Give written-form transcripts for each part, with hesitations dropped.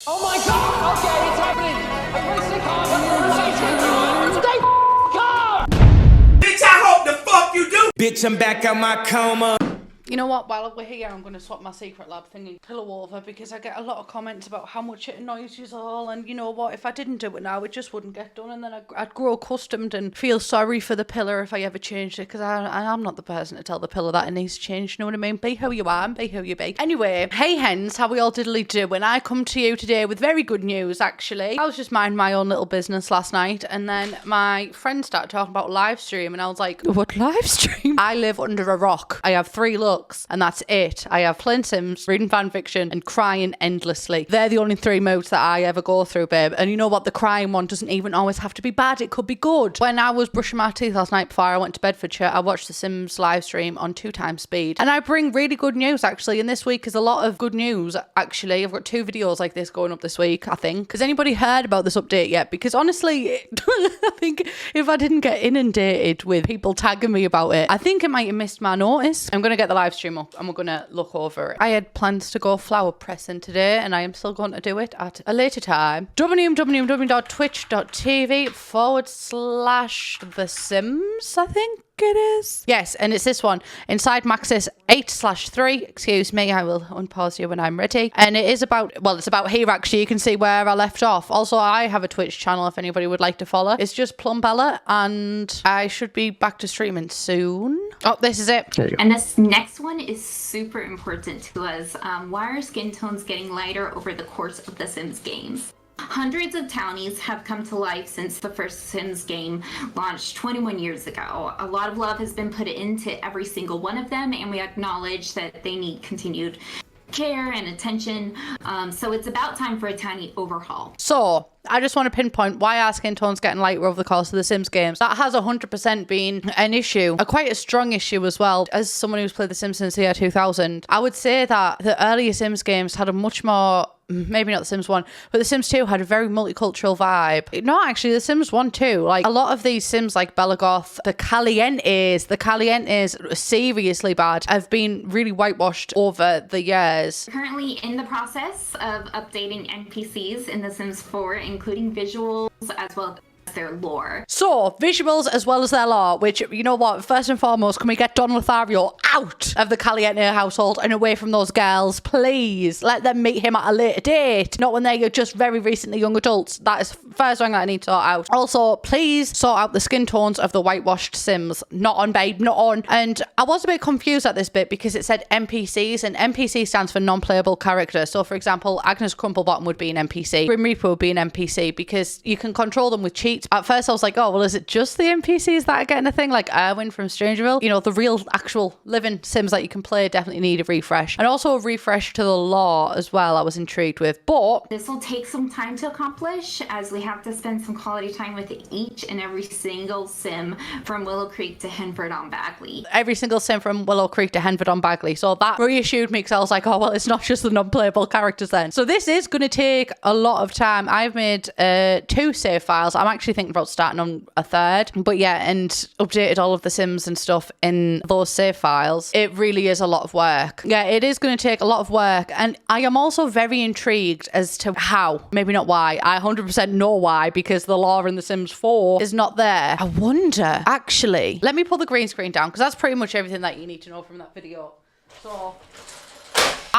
Oh my god! Okay, it's happening! I'm racing car! Stay calm! Bitch, I hope the fuck you do! Bitch, I'm back out my coma. You know what, while we're here, I'm going to swap my Secret Lab thingy pillow over because I get a lot of comments about how much it annoys you all, and you know what, if I didn't do it now, it just wouldn't get done, and then I'd grow accustomed and feel sorry for the pillar if I ever changed it, because I'm not the person to tell the pillar that it needs to change, you know what I mean? Be who you are and be who you be. Anyway, hey hens, how we all diddly do, and I come to you today with very good news, actually. I was just minding my own little business last night, and then my friend started talking about live stream, and I was like, what live stream? I live under a rock. I have 3 looks. And that's it. I have playing Sims, reading fan fiction, and crying endlessly. They're the only 3 modes that I ever go through, babe. And you know what? The crying one doesn't even always have to be bad. It could be good. When I was brushing my teeth last night before I went to Bedfordshire, I watched the Sims live stream on 2 times speed. And I bring really good news, actually. And this week is a lot of good news, actually. I've got 2 videos like this going up this week, I think. Has anybody heard about this update yet? Because honestly, I think if I didn't get inundated with people tagging me about it, I think it might have missed my notice. I'm going to get the live stream up and we're going to look over it. I had plans to go flower pressing today and I am still going to do it at a later time. www.twitch.tv/The Sims, I think it is. Yes, and it's this one. Inside Maxis 8/3. Excuse me, I will unpause you when I'm ready. And it is about, well, it's about here actually. You can see where I left off. Also, I have a Twitch channel if anybody would like to follow. It's just Plumbella and I should be back to streaming soon. Oh, this is it. There you go. And this next one is super important to us. Why are skin tones getting lighter over the course of the Sims games? Hundreds of townies have come to life since the first Sims game launched 21 years ago. A lot of love has been put into every single one of them, and we acknowledge that they need continued care and attention. So it's about time for a tiny overhaul. So I just want to pinpoint why our skin tone's getting lighter over the course of the Sims games. That has 100% been an issue, quite a strong issue as well. As someone who's played The Sims since the year 2000, I would say that the earlier Sims games had a much more, maybe not The Sims 1, but The Sims 2 had a very multicultural vibe. No, actually, The Sims 1 too. Like, a lot of these Sims, like Belagoth, the Calientes seriously bad, have been really whitewashed over the years. Currently in the process of updating NPCs in The Sims 4, including visuals as well as their lore. So, visuals as well as their lore, which, you know what, first and foremost, can we get Don Lothario out of the Caliente household and away from those girls, please? Let them meet him at a later date, not when they're just very recently young adults. That is first thing that I need to sort out. Also, please sort out the skin tones of the whitewashed Sims. Not on, babe, not on. And I was a bit confused at this bit because it said NPCs, and NPC stands for non-playable character. So, for example, Agnes Crumplebottom would be an NPC. Grim Reaper would be an NPC because you can control them with cheats. At first I was like, oh, well, is it just the NPCs that are getting a thing? Like Erwin from Strangerville? You know, the real actual living Sims that you can play definitely need a refresh. And also a refresh to the lore as well, I was intrigued with. But this will take some time to accomplish, as we have to spend some quality time with each and every single Sim from Willow Creek to Henford on Bagley. Every single Sim from Willow Creek to Henford on Bagley. So that reassured me because I was like, oh, well, it's not just the non-playable characters then. So this is going to take a lot of time. I've made 2 save files. I'm actually thinking about starting on a 3rd, but yeah, and updated all of the Sims and stuff in those save files. It really is a lot of work. Yeah, it is going to take a lot of work, and I am also very intrigued as to how, maybe not why. I 100% know why, because the lore in The Sims 4 is not there. I wonder, actually, let me pull the green screen down because that's pretty much everything that you need to know from that video. So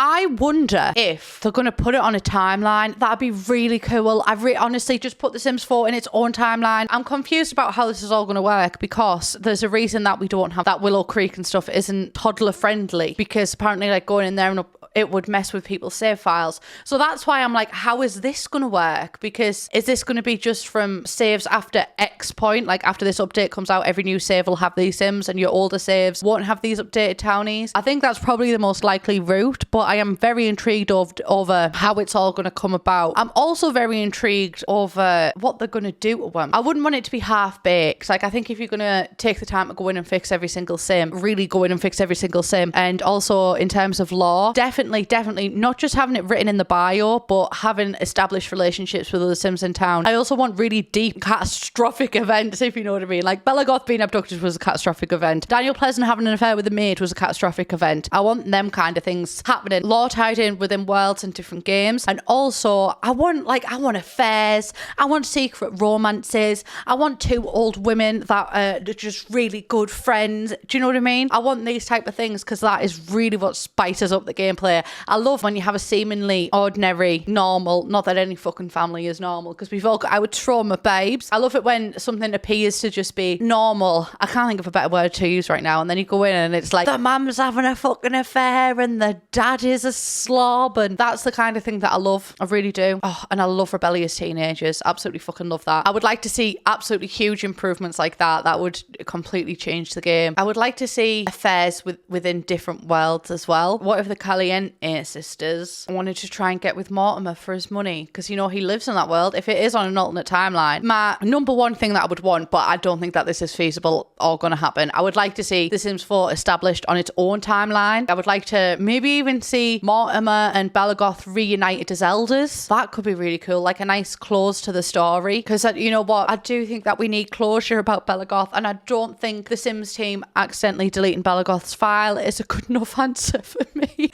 I wonder if they're going to put it on a timeline. That'd be really cool. Honestly just put The Sims 4 in its own timeline. I'm confused about how this is all going to work because there's a reason that we don't have that Willow Creek and stuff isn't toddler friendly, because apparently like going in there and it would mess with people's save files. So that's why I'm like, how is this going to work? Because is this going to be just from saves after X point? Like after this update comes out, every new save will have these Sims and your older saves won't have these updated townies. I think that's probably the most likely route, but I am very intrigued over how it's all going to come about. I'm also very intrigued over what they're going to do to them. I wouldn't want it to be half-baked. Like, I think if you're going to take the time to go in and fix every single Sim, really go in and fix every single Sim. And also in terms of lore, definitely definitely not just having it written in the bio, but having established relationships with other Sims in town. I also want really deep catastrophic events, if you know what I mean. Like Bella Goth being abducted was a catastrophic event. Daniel Pleasant having an affair with a maid was a catastrophic event. I want them kind of things happening. Lore tied in within worlds and different games. And also I want affairs. I want secret romances. I want two old women that are just really good friends. Do you know what I mean? I want these type of things because that is really what spices up the gameplay. I love when you have a seemingly ordinary, normal, not that any fucking family is normal, because we've all got our trauma babes. I love it when something appears to just be normal. I can't think of a better word to use right now. And then you go in and it's like the mum's having a fucking affair and the dad is a slob, and that's the kind of thing that I love. I really do. Oh, and I love rebellious teenagers. Absolutely fucking love that. I would like to see absolutely huge improvements like that. That would completely change the game. I would like to see affairs within different worlds as well. What if the Caliente sisters wanted to try and get with Mortimer for his money? Because, you know, he lives in that world. If it is on an alternate timeline, my number one thing that I would want, but I don't think that this is feasible or going to happen, I would like to see The Sims 4 established on its own timeline. I would like to maybe even see Mortimer and Bella Goth reunited as elders. That could be really cool, like a nice close to the story. Because, you know what, I do think that we need closure about Bella Goth, and I don't think the Sims team accidentally deleting Bella Goth's file is a good enough answer for me.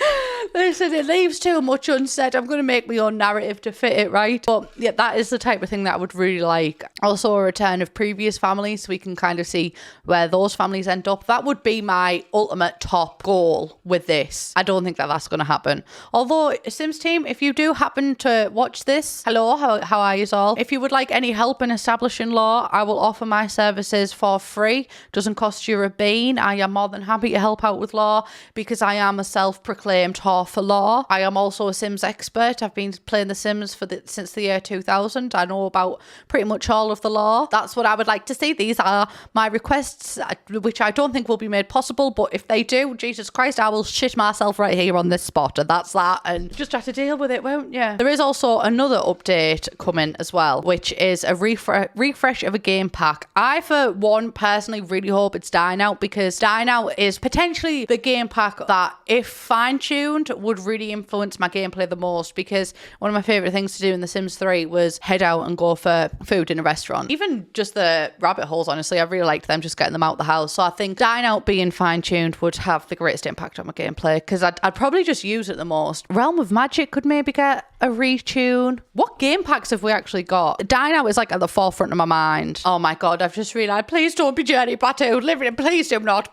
Listen, it leaves too much unsaid. I'm going to make my own narrative to fit it, right? But yeah, that is the type of thing that I would really like. Also, a return of previous families so we can kind of see where those families end up. That would be my ultimate top goal with this. I don't think that that's going to happen. Although, Sims team, if you do happen to watch this, hello, how are you all? If you would like any help in establishing law, I will offer my services for free. Doesn't cost you a bean. I am more than happy to help out with law because I am a self-proclaimed whore for law. I am also a Sims expert. I've been playing The Sims since the year 2000. I know about pretty much all of the law. That's what I would like to see. These are my requests, which I don't think will be made possible, but if they do, Jesus Christ, I will shit myself right here on this spot, and that's that, and just have to deal with it, won't you? There is also another update coming as well, which is a refresh of a game pack. I, for one, personally really hope it's Dine Out, because Dine Out is potentially the game pack that, if fine-tuned, would really influence my gameplay the most, because one of my favourite things to do in The Sims 3 was head out and go for food in a restaurant. Even just the rabbit holes, honestly, I really liked them, just getting them out the house. So I think Dine Out being fine-tuned would have the greatest impact on my gameplay, because I'd probably just use it the most. Realm of Magic could maybe get a retune. What game packs have we actually got? Dine Out is like at the forefront of my mind. Oh my god, I've just realised, please don't be Jenny Batu living, please do not.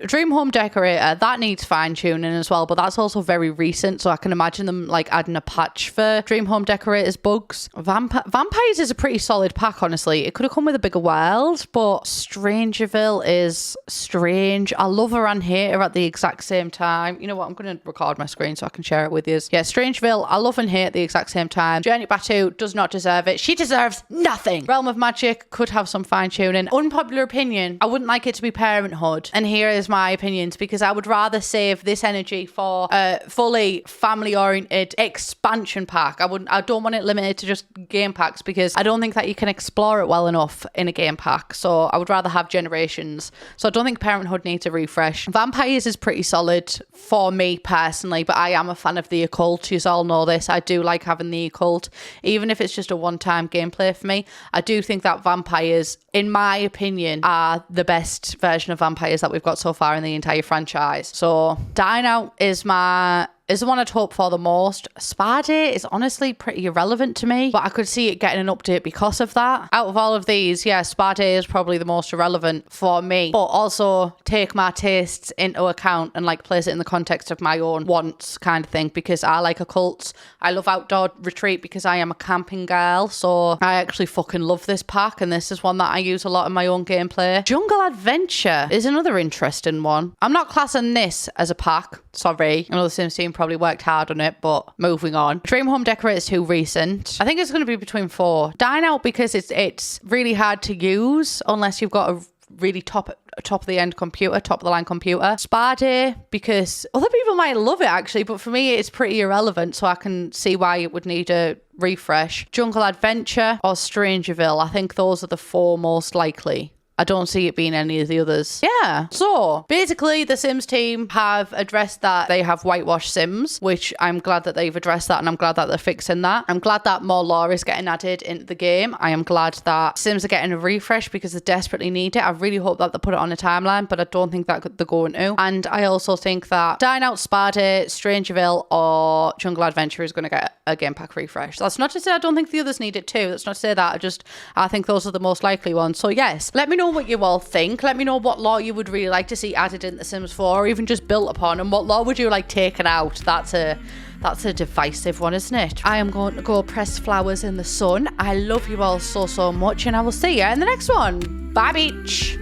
Dream Home Decorator, that needs fine-tuning as well, but that's also very recent, so I can imagine them like adding a patch for Dream Home Decorator's bugs. Vampires is a pretty solid pack, honestly. It could have come with a bigger world, but Strangerville is strange. I love her and hate her at the exact same time. You know what, I'm going to record my screen so I can share it with you. Yeah, Strangeville, I love and hate at the exact same time. Jenny Batu does not deserve it. She deserves nothing. Realm of Magic could have some fine-tuning. Unpopular opinion, I wouldn't like it to be Parenthood. And here is my opinions, because I would rather save this energy for a fully family-oriented expansion pack. I don't want it limited to just game packs, because I don't think that you can explore it well enough in a game pack. So I would rather have generations. So I don't think Parenthood needs a refresh. Vampires is pretty solid for me personally, but I am a fan of the occult. You all know this. I do like having the occult, even if it's just a one-time gameplay for me. I do think that vampires, in my opinion, are the best version of vampires that we've got so far in the entire franchise. So Dine Out is the one I'd hope for the most. Spa Day is honestly pretty irrelevant to me, but I could see it getting an update because of that. Out of all of these, yeah, Spa Day is probably the most irrelevant for me, but also take my tastes into account and like place it in the context of my own wants kind of thing, because I like occults. I love Outdoor Retreat because I am a camping girl, so I actually fucking love this pack, and this is one that I use a lot in my own gameplay. Jungle Adventure is another interesting one. I'm not classing this as a pack, sorry. I know the Sims team probably worked hard on it, but moving on. Dream Home Decorator is too recent. I think it's going to be between 4. Dine Out because it's really hard to use unless you've got a really top of the line computer. Spa Day because other people might love it actually, but for me it's pretty irrelevant, so I can see why it would need a refresh. Jungle Adventure or Strangerville, I think those are the 4 most likely. I don't see it being any of the others. Yeah. So basically the Sims team have addressed that they have whitewashed Sims, which I'm glad that they've addressed that, and I'm glad that they're fixing that. I'm glad that more lore is getting added into the game. I am glad that Sims are getting a refresh because they desperately need it. I really hope that they put it on a timeline, but I don't think that they're going to. And I also think that Dine Out Sparta, Strangerville, or Jungle Adventure is going to get a game pack refresh. That's not to say I don't think the others need it too. That's not to say that. I think those are the most likely ones. So yes, let me know what you all think. Let me know what lore you would really like to see added in The Sims 4, or even just built upon, and what lore would you like taken out. That's a divisive one, isn't it? I am going to go press flowers in the sun. I love you all so much, and I will see you in the next one. Bye, beach.